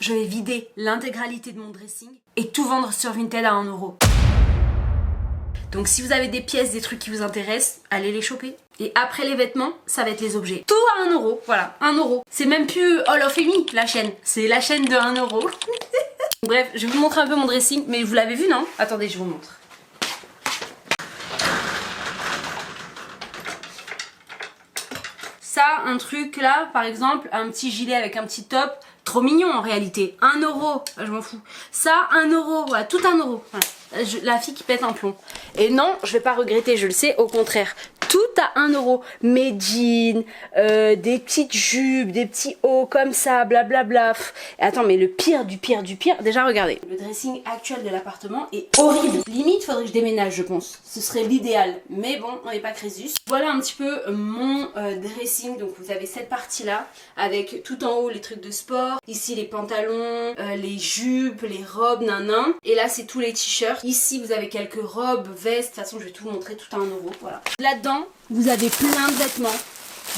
je vais vider l'intégralité de mon dressing et tout vendre sur Vinted à 1 euro. Donc si vous avez des pièces, des trucs qui vous intéressent, allez les choper. Et après les vêtements, ça va être les objets. Tout à 1 euro, voilà, 1 euro. C'est même plus All of Me, la chaîne. C'est la chaîne de 1 euro. Bref, je vais vous montrer un peu mon dressing, mais vous l'avez vu, non? Attendez, je vous montre. Ça, un truc là, par exemple, un petit gilet avec un petit top. Trop mignon en réalité. 1 euro, je m'en fous. Ça, 1 euro, voilà, tout 1 euro. Voilà. La fille qui pète un plomb. Et non, je vais pas regretter, je le sais, au contraire. Tout à 1 euro. Mes jeans, des petites jupes, des petits hauts comme ça, blablabla. Attends, mais le pire du pire du pire, déjà regardez. Le dressing actuel de l'appartement est horrible. Limite, faudrait que je déménage, je pense. Ce serait l'idéal. Mais bon, on n'est pas Crésus. Voilà un petit peu mon dressing. Donc vous avez cette partie-là, avec tout en haut les trucs de sport. Ici les pantalons, les jupes, les robes, nanan. Et là c'est tous les t-shirts. Ici vous avez quelques robes, vestes. De toute façon je vais tout vous montrer, tout à 1 euro. Voilà. Là-dedans vous avez plein de vêtements.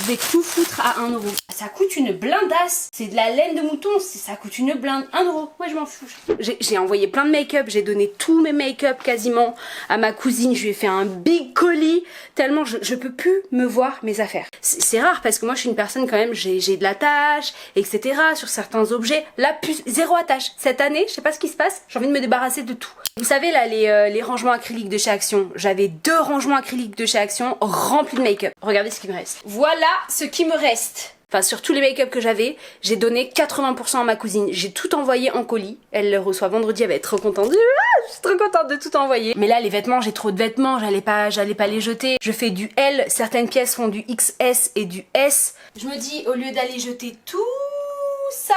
Je vais tout foutre à 1 euro. Ça coûte une blindasse. C'est de la laine de mouton. Ça coûte une blinde. 1 euro. Ouais, je m'en fous. J'ai envoyé plein de make-up. J'ai donné tous mes make-up quasiment à ma cousine. Je lui ai fait un big colis. Tellement je peux plus me voir mes affaires. C'est rare parce que moi je suis une personne quand même. J'ai de l'attache, etc. sur certains objets. Là, plus zéro attache. Cette année, je sais pas ce qui se passe. J'ai envie de me débarrasser de tout. Vous savez là, les rangements acryliques de chez Action. J'avais 2 rangements acryliques de chez Action remplis de make-up. Regardez ce qui me reste. Voilà ce qui me reste. Enfin, sur tous les make-up que j'avais, j'ai donné 80% à ma cousine. J'ai tout envoyé en colis. Elle le reçoit vendredi, elle va être trop contente. Je suis trop contente de tout envoyer. Mais là, les vêtements, j'ai trop de vêtements, j'allais pas les jeter. Je fais du L, certaines pièces font du XS et du S. Je me dis, au lieu d'aller jeter tout ça,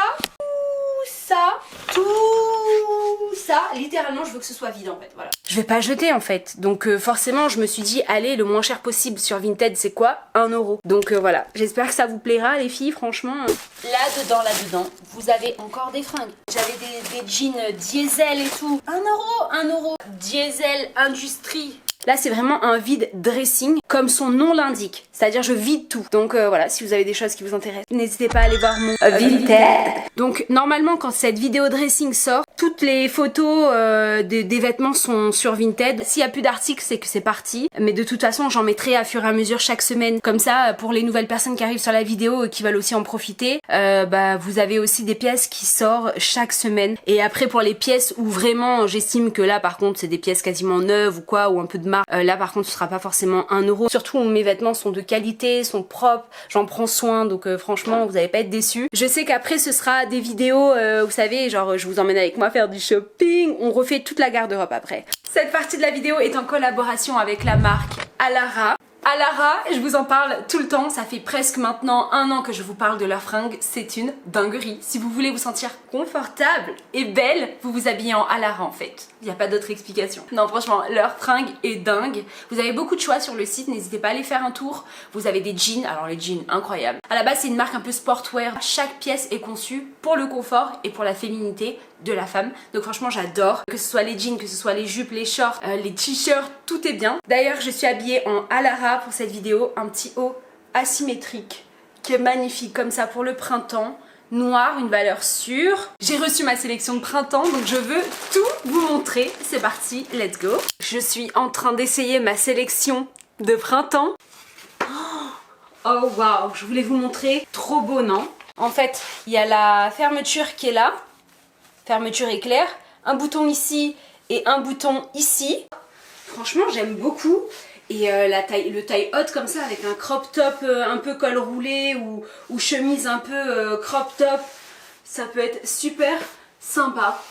littéralement je veux que ce soit vide en fait, voilà. Je vais pas jeter en fait, donc forcément je me suis dit allez, le moins cher possible sur Vinted c'est quoi? 1 euro. Donc voilà, j'espère que ça vous plaira les filles, franchement. Là-dedans, vous avez encore des fringues. J'avais des jeans diesel et tout. 1 euro, diesel industrie. Là c'est vraiment un vide dressing comme son nom l'indique, c'est-à-dire je vide tout. Donc voilà, si vous avez des choses qui vous intéressent, n'hésitez pas à aller voir mon Vinted. Donc normalement quand cette vidéo dressing sort, toutes les photos des vêtements sont sur Vinted. S'il n'y a plus d'articles c'est que c'est parti, mais de toute façon j'en mettrai à fur et à mesure chaque semaine. Comme ça pour les nouvelles personnes qui arrivent sur la vidéo et qui veulent aussi en profiter, vous avez aussi des pièces qui sortent chaque semaine. Et après pour les pièces où vraiment j'estime que là par contre c'est des pièces quasiment neuves ou quoi, ou un peu de marque, là par contre ce sera pas forcément 1 euro. Surtout où mes vêtements sont de qualité, sont propres, j'en prends soin, donc franchement vous allez pas être déçus. Je sais qu'après ce sera des vidéos, vous savez, genre je vous emmène avec moi faire du shopping, on refait toute la garde-robe après. Cette partie de la vidéo est en collaboration avec la marque Alara. Alara, je vous en parle tout le temps, ça fait presque maintenant 1 an que je vous parle de leurs fringues, c'est une dinguerie. Si vous voulez vous sentir confortable et belle, vous vous habillez en Alara en fait. Il n'y a pas d'autre explication. Non franchement, leur fringue est dingue. Vous avez beaucoup de choix sur le site, n'hésitez pas à aller faire un tour. Vous avez des jeans, alors les jeans incroyables. À la base c'est une marque un peu sportwear. Chaque pièce est conçue pour le confort et pour la féminité de la femme. Donc franchement j'adore. Que ce soit les jeans, que ce soit les jupes, les shorts, les t-shirts, tout est bien. D'ailleurs je suis habillée en Alara pour cette vidéo. Un petit haut asymétrique qui est magnifique comme ça pour le printemps. Noir, une valeur sûre. J'ai reçu ma sélection de printemps donc je veux tout vous montrer. C'est parti, let's go. Je suis en train d'essayer ma sélection de printemps. Oh waouh, je voulais vous montrer. Trop beau, non? En fait, il y a la fermeture qui est là. Fermeture éclair. Un bouton ici et un bouton ici. Franchement, j'aime beaucoup. Et le taille haute comme ça avec un crop top un peu col roulé ou chemise un peu crop top, ça peut être super sympa.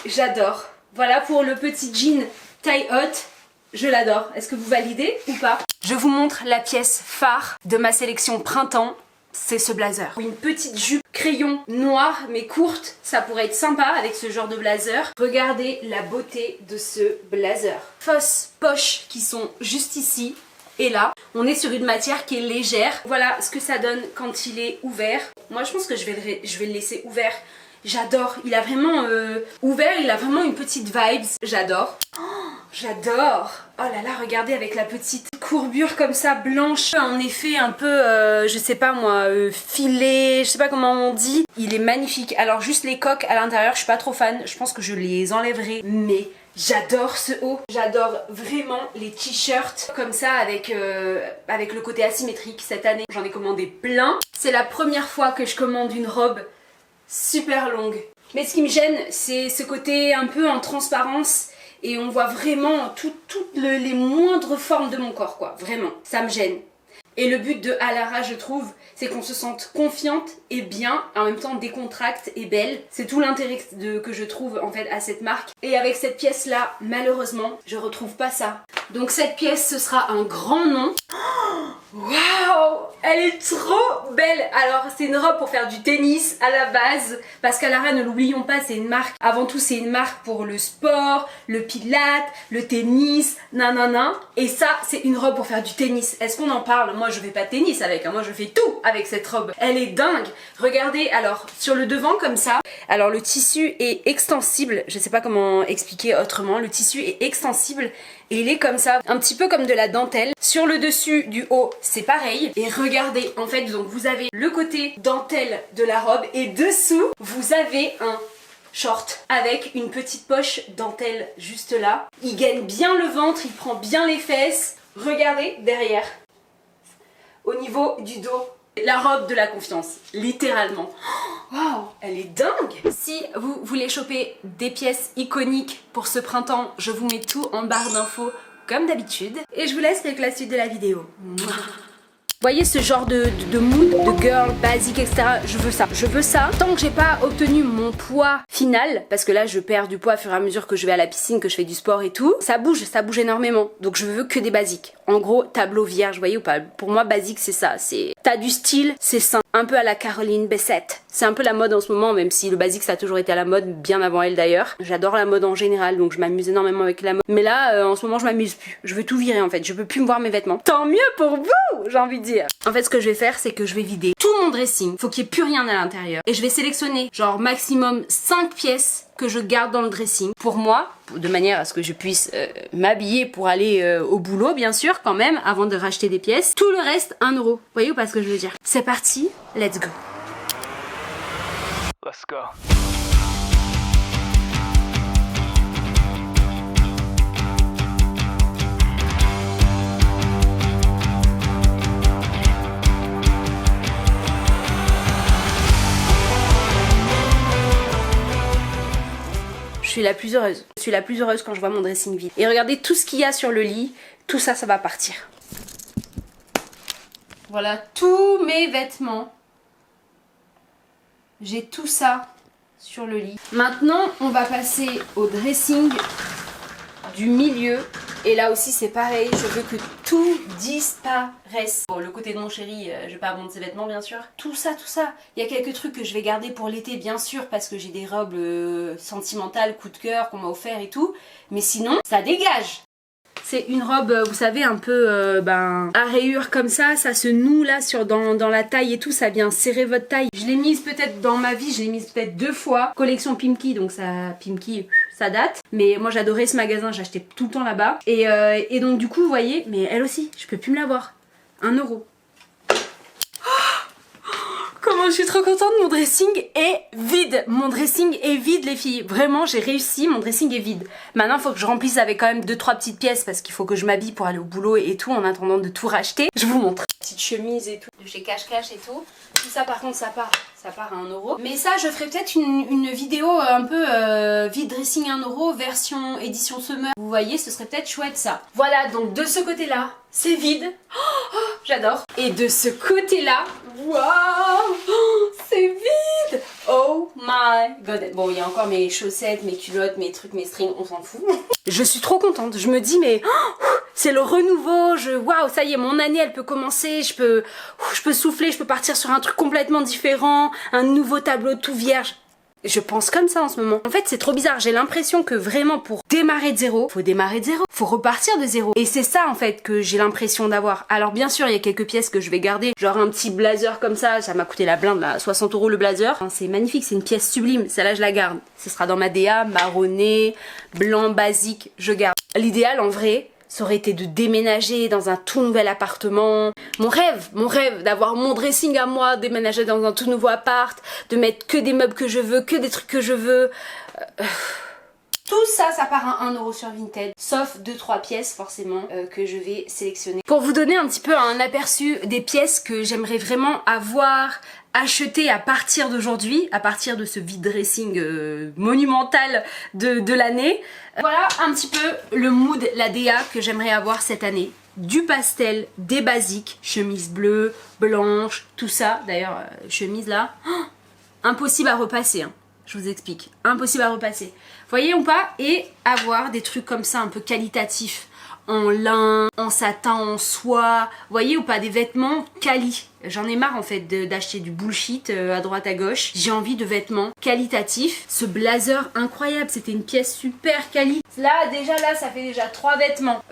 J'adore. Voilà pour le petit jean taille haute, je l'adore. Est-ce que vous validez ou pas? Je vous montre la pièce phare de ma sélection printemps. C'est ce blazer. Une petite jupe crayon noire mais courte, ça pourrait être sympa avec ce genre de blazer. Regardez la beauté de ce blazer. Fausses poches qui sont juste ici et là. On est sur une matière qui est légère. Voilà ce que ça donne quand il est ouvert. Moi je pense que je vais le laisser ouvert. J'adore, il a vraiment ouvert, il a vraiment une petite vibes. J'adore. Oh, J'adore. Oh là là, regardez avec la petite courbure comme ça, blanche. En effet, un peu, je sais pas moi, filet, je sais pas comment on dit. Il est magnifique. Alors juste les coques à l'intérieur, je suis pas trop fan. Je pense que je les enlèverai. Mais j'adore ce haut. J'adore vraiment les t-shirts comme ça avec le côté asymétrique cette année. J'en ai commandé plein. C'est la première fois que je commande une robe super longue. Mais ce qui me gêne, c'est ce côté un peu en transparence. Et on voit vraiment toutes les moindres formes de mon corps, quoi. Vraiment, ça me gêne. Et le but de Alara, je trouve, c'est qu'on se sente confiante et bien, en même temps décontracte et belle. C'est tout l'intérêt que je trouve en fait à cette marque. Et avec cette pièce-là, malheureusement, je retrouve pas ça. Donc cette pièce, ce sera un grand nom. Waouh, elle est trop belle. Alors c'est une robe pour faire du tennis à la base, parce qu'Alara, ne l'oublions pas, c'est une marque, avant tout c'est une marque pour le sport, le pilate, le tennis, nanana. Et ça c'est une robe pour faire du tennis. Est-ce qu'on en parle? Moi je fais pas de tennis avec, hein. Moi je fais tout avec cette robe. Elle est dingue. Regardez, alors sur le devant comme ça, alors le tissu est extensible, je sais pas comment expliquer autrement, le tissu est extensible. Et il est comme ça, un petit peu comme de la dentelle. Sur le dessus du haut, c'est pareil. Et regardez, en fait, donc vous avez le côté dentelle de la robe et dessous, vous avez un short avec une petite poche dentelle juste là. Il gagne bien le ventre, il prend bien les fesses. Regardez derrière, au niveau du dos. La robe de la confiance, littéralement. Waouh, elle est dingue. Si vous voulez choper des pièces iconiques pour ce printemps, je vous mets tout en barre d'infos comme d'habitude. Et je vous laisse avec la suite de la vidéo. Vous voyez ce genre de mood, de girl, basique, etc. Je veux ça. Je veux ça. Tant que j'ai pas obtenu mon poids final, parce que là je perds du poids au fur et à mesure que je vais à la piscine, que je fais du sport et tout, ça bouge énormément. Donc je veux que des basiques. En gros, tableau vierge, vous voyez ou pas? Pour moi, basique c'est ça. C'est t'as du style, c'est sain. Un peu à la Caroline Bessette. C'est un peu la mode en ce moment, même si le basique ça a toujours été à la mode, bien avant elle d'ailleurs. J'adore la mode en général, donc je m'amuse énormément avec la mode. Mais là, en ce moment, je m'amuse plus. Je veux tout virer en fait. Je peux plus me voir mes vêtements. Tant mieux pour vous, j'ai envie de dire. En fait, ce que je vais faire, c'est que je vais vider tout mon dressing. Faut qu'il n'y ait plus rien à l'intérieur. Et je vais sélectionner genre maximum 5 pièces que je garde dans le dressing pour moi, de manière à ce que je puisse m'habiller pour aller au boulot, bien sûr, quand même, avant de racheter des pièces. Tout le reste, 1 euro. Vous voyez ou pas ce que je veux dire? C'est parti, let's go. Let's go. Je suis la plus heureuse. Je suis la plus heureuse quand je vois mon dressing vide. Et regardez tout ce qu'il y a sur le lit. Tout ça, ça va partir. Voilà tous mes vêtements. J'ai tout ça sur le lit. Maintenant, on va passer au dressing du milieu. Et là aussi, c'est pareil. Je veux que tout disparaisse. Bon, le côté de mon chéri, je vais pas abonder ses vêtements, bien sûr. Tout ça, tout ça. Il y a quelques trucs que je vais garder pour l'été, bien sûr, parce que j'ai des robes sentimentales, coup de cœur, qu'on m'a offert et tout. Mais sinon, ça dégage. C'est une robe, vous savez, un peu à rayures comme ça se noue là dans la taille et tout, ça vient serrer votre taille. Je l'ai mise peut-être dans ma vie, je l'ai mise peut-être 2 fois. Collection Pimki, donc ça, Pimki, ça date. Mais moi j'adorais ce magasin, j'achetais tout le temps là-bas. Et donc du coup, vous voyez, mais elle aussi, je peux plus me l'avoir. 1 euro. Comment je suis trop contente, mon dressing est vide. Mon dressing est vide, les filles. Vraiment, j'ai réussi, mon dressing est vide. Maintenant, il faut que je remplisse avec quand même 2-3 petites pièces parce qu'il faut que je m'habille pour aller au boulot et tout en attendant de tout racheter. Je vous montre. Petite chemise et tout, de chez Cash Cash et tout. Tout ça, par contre, ça part à 1 euro. Mais ça, je ferai peut-être une vidéo un peu vide dressing 1 euro, version édition summer. Vous voyez, ce serait peut-être chouette ça. Voilà, donc de ce côté-là, c'est vide. Oh, j'adore. Et de ce côté-là, waouh, c'est vide. Oh my god. Bon, il y a encore mes chaussettes, mes culottes, mes trucs, mes strings, on s'en fout. Je suis trop contente. Je me dis, mais c'est le renouveau. Waouh, ça y est, mon année, elle peut commencer. Je peux souffler, je peux partir sur un truc complètement différent. Un nouveau tableau tout vierge. Je pense comme ça en ce moment. En fait, c'est trop bizarre. J'ai l'impression que vraiment pour démarrer de zéro, faut démarrer de zéro. Faut repartir de zéro. Et c'est ça en fait que j'ai l'impression d'avoir. Alors bien sûr, il y a quelques pièces que je vais garder. Genre un petit blazer comme ça m'a coûté la blinde là, 60 € le blazer. Enfin, c'est magnifique, c'est une pièce sublime. Celle-là, je la garde. Ce sera dans ma DA, marronné, blanc, basique, je garde. L'idéal en vrai, ça aurait été de déménager dans un tout nouvel appartement. Mon rêve d'avoir mon dressing à moi, déménager dans un tout nouveau appart, de mettre que des meubles que je veux, que des trucs que je veux. Tout ça, ça part à 1 € sur Vinted, sauf 2-3 pièces forcément que je vais sélectionner. Pour vous donner un petit peu un aperçu des pièces que j'aimerais vraiment avoir acheté à partir d'aujourd'hui, à partir de ce vide dressing monumental de l'année. Voilà un petit peu le mood, la DA que j'aimerais avoir cette année. Du pastel, des basiques, chemise bleue, blanche, tout ça. D'ailleurs, chemise là, impossible à repasser, hein. Je vous explique, impossible à repasser. Voyez ou pas? Et avoir des trucs comme ça un peu qualitatifs, en lin, en satin, en soie, voyez ou pas, des vêtements quali. J'en ai marre en fait d'acheter du bullshit à droite à gauche. J'ai envie de vêtements qualitatifs. Ce blazer incroyable, c'était une pièce super quali. Là déjà là ça fait déjà 3 vêtements.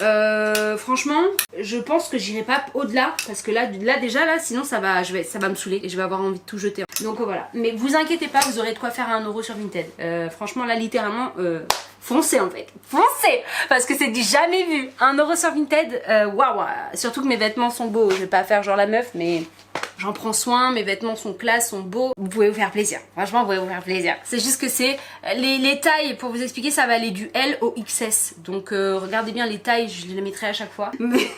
Franchement je pense que j'irai pas au-delà parce que là déjà là sinon ça va me saouler et je vais avoir envie de tout jeter. Donc voilà. Mais vous inquiétez pas, vous aurez de quoi faire à 1 € sur Vinted. Franchement là littéralement foncez en fait. Foncez. Parce que c'est du jamais vu. 1 € sur Vinted, waouh. Surtout que mes vêtements sont beaux. Je vais pas faire genre la meuf mais j'en prends soin, mes vêtements sont classe, sont beaux. Vous pouvez vous faire plaisir. Franchement, vous pouvez vous faire plaisir. C'est juste que c'est les tailles, pour vous expliquer, ça va aller du L au XS. Donc regardez bien les tailles, je les mettrai à chaque fois. Mais,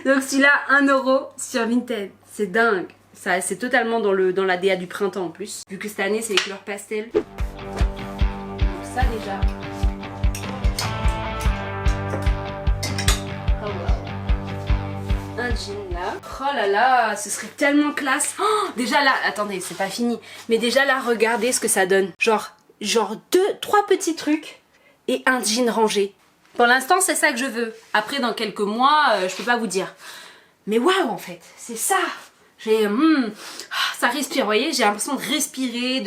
donc celui-là, 1 € sur Vinted. C'est dingue. Ça, c'est totalement dans la DA du printemps en plus. Vu que cette année, c'est les couleurs pastel. Donc ça déjà. Un jean là. Oh là là, ce serait tellement classe. Oh, déjà là, attendez, c'est pas fini. Mais déjà là, regardez ce que ça donne. Genre 2-3 petits trucs et un jean rangé. Pour l'instant, c'est ça que je veux. Après, dans quelques mois, je peux pas vous dire. Mais waouh, en fait, c'est ça. J'ai, ça respire, vous voyez. J'ai l'impression de respirer,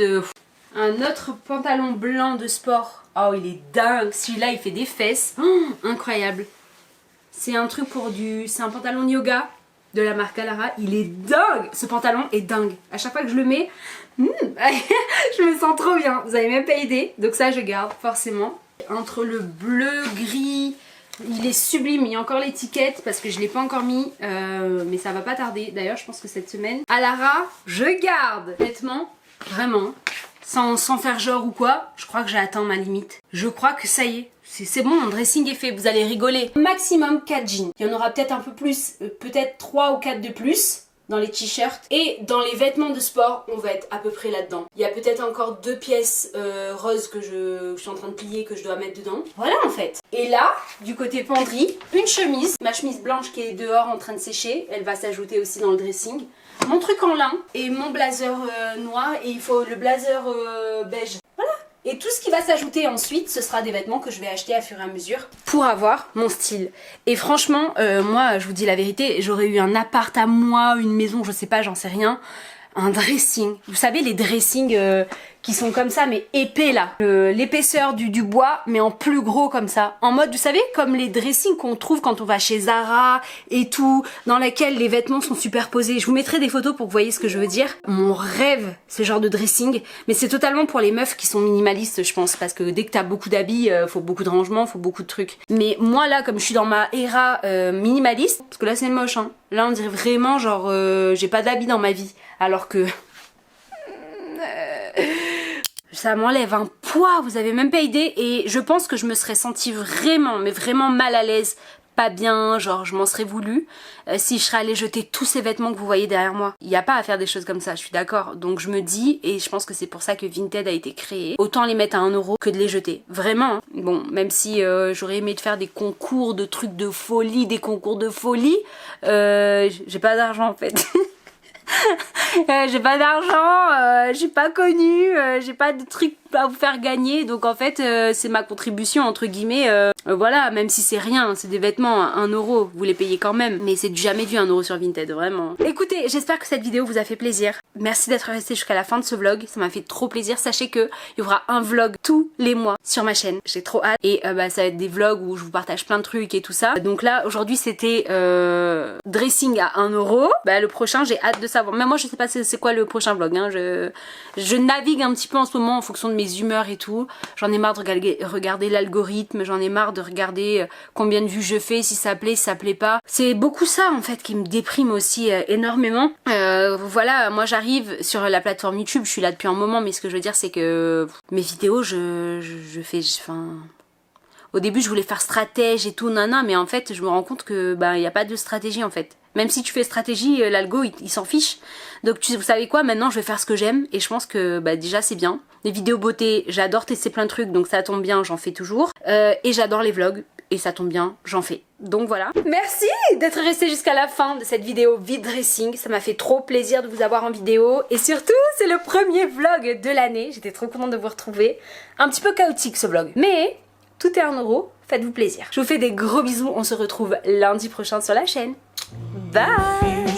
Un autre pantalon blanc de sport. Oh, il est dingue. Celui-là, il fait des fesses. Oh, incroyable. C'est un truc c'est un pantalon yoga de la marque Alara. Il est dingue. Ce pantalon est dingue. À chaque fois que je le mets, je me sens trop bien. Vous avez même pas idée. Donc ça, je garde forcément. Entre le bleu, gris, il est sublime. Il y a encore l'étiquette parce que je l'ai pas encore mis. Mais ça va pas tarder. D'ailleurs, je pense que cette semaine, Alara, je garde. Honnêtement, vraiment, sans faire genre ou quoi, je crois que j'ai atteint ma limite. Je crois que ça y est. C'est bon, mon dressing est fait, vous allez rigoler. Maximum 4 jeans. Il y en aura peut-être un peu plus, peut-être 3 ou 4 de plus dans les t-shirts. Et dans les vêtements de sport, on va être à peu près là-dedans. Il y a peut-être encore 2 pièces roses que je suis en train de plier, que je dois mettre dedans. Voilà en fait. Et là, du côté penderie, une chemise. Ma chemise blanche qui est dehors en train de sécher. Elle va s'ajouter aussi dans le dressing. Mon truc en lin et mon blazer noir. Et il faut le blazer beige. Voilà. Et tout ce qui va s'ajouter ensuite, ce sera des vêtements que je vais acheter à fur et à mesure pour avoir mon style. Et franchement, moi, je vous dis la vérité, j'aurais eu un appart à moi, une maison, je sais pas, j'en sais rien. Un dressing. Vous savez, les dressings qui sont comme ça, mais épais là. L'épaisseur du bois, mais en plus gros comme ça. En mode, vous savez, comme les dressings qu'on trouve quand on va chez Zara et tout, dans lesquels les vêtements sont superposés. Je vous mettrai des photos pour que vous voyez ce que je veux dire. Mon rêve, ce genre de dressing. Mais c'est totalement pour les meufs qui sont minimalistes, je pense. Parce que dès que t'as beaucoup d'habits, faut beaucoup de rangements, faut beaucoup de trucs. Mais moi là, comme je suis dans ma era minimaliste, parce que là c'est moche, hein. Là on dirait vraiment genre, j'ai pas d'habits dans ma vie. Alors que... ça m'enlève un poids, vous avez même pas idée. Et je pense que je me serais sentie vraiment, mais vraiment mal à l'aise, pas bien, genre je m'en serais voulu si je serais allée jeter tous ces vêtements que vous voyez derrière moi. Il n'y a pas à faire des choses comme ça, je suis d'accord. Donc je me dis, et je pense que c'est pour ça que Vinted a été créé, autant les mettre à 1 € que de les jeter. Vraiment, hein. Bon, même si j'aurais aimé de faire des concours de trucs de folie, des concours de folie, j'ai pas d'argent en fait. J'ai pas d'argent, je suis pas connue, j'ai pas de trucs à vous faire gagner, donc en fait c'est ma contribution entre guillemets, voilà, même si c'est rien, c'est des vêtements, 1 euro, vous les payez quand même, mais c'est jamais vu 1 euro sur Vinted, vraiment. Écoutez, j'espère que cette vidéo vous a fait plaisir, merci d'être resté jusqu'à la fin de ce vlog, ça m'a fait trop plaisir, sachez que il y aura un vlog tous les mois sur ma chaîne, j'ai trop hâte, et bah, ça va être des vlogs où je vous partage plein de trucs et tout ça, donc là aujourd'hui c'était dressing à 1 euro, bah le prochain j'ai hâte de savoir, mais moi je sais pas c'est quoi le prochain vlog, hein. Je navigue un petit peu en ce moment en fonction de mes humeurs et tout, j'en ai marre de regarder l'algorithme, j'en ai marre de regarder combien de vues je fais, si ça plaît, si ça plaît pas, c'est beaucoup ça en fait qui me déprime aussi énormément. Voilà, moi j'arrive sur la plateforme YouTube, je suis là depuis un moment, mais ce que je veux dire c'est que mes vidéos au début je voulais faire stratège et tout, nana, mais en fait je me rends compte que bah y a pas de stratégie en fait. Même si tu fais stratégie, l'algo il s'en fiche. Donc vous savez quoi, maintenant je vais faire ce que j'aime et je pense que bah déjà c'est bien. Les vidéos beauté, j'adore tester plein de trucs, donc ça tombe bien, j'en fais toujours. Et j'adore les vlogs, et ça tombe bien, j'en fais. Donc voilà. Merci d'être resté jusqu'à la fin de cette vidéo vide dressing. Ça m'a fait trop plaisir de vous avoir en vidéo. Et surtout, c'est le premier vlog de l'année. J'étais trop contente de vous retrouver. Un petit peu chaotique ce vlog. Mais tout est 1 euro, faites-vous plaisir. Je vous fais des gros bisous, on se retrouve lundi prochain sur la chaîne. Bye!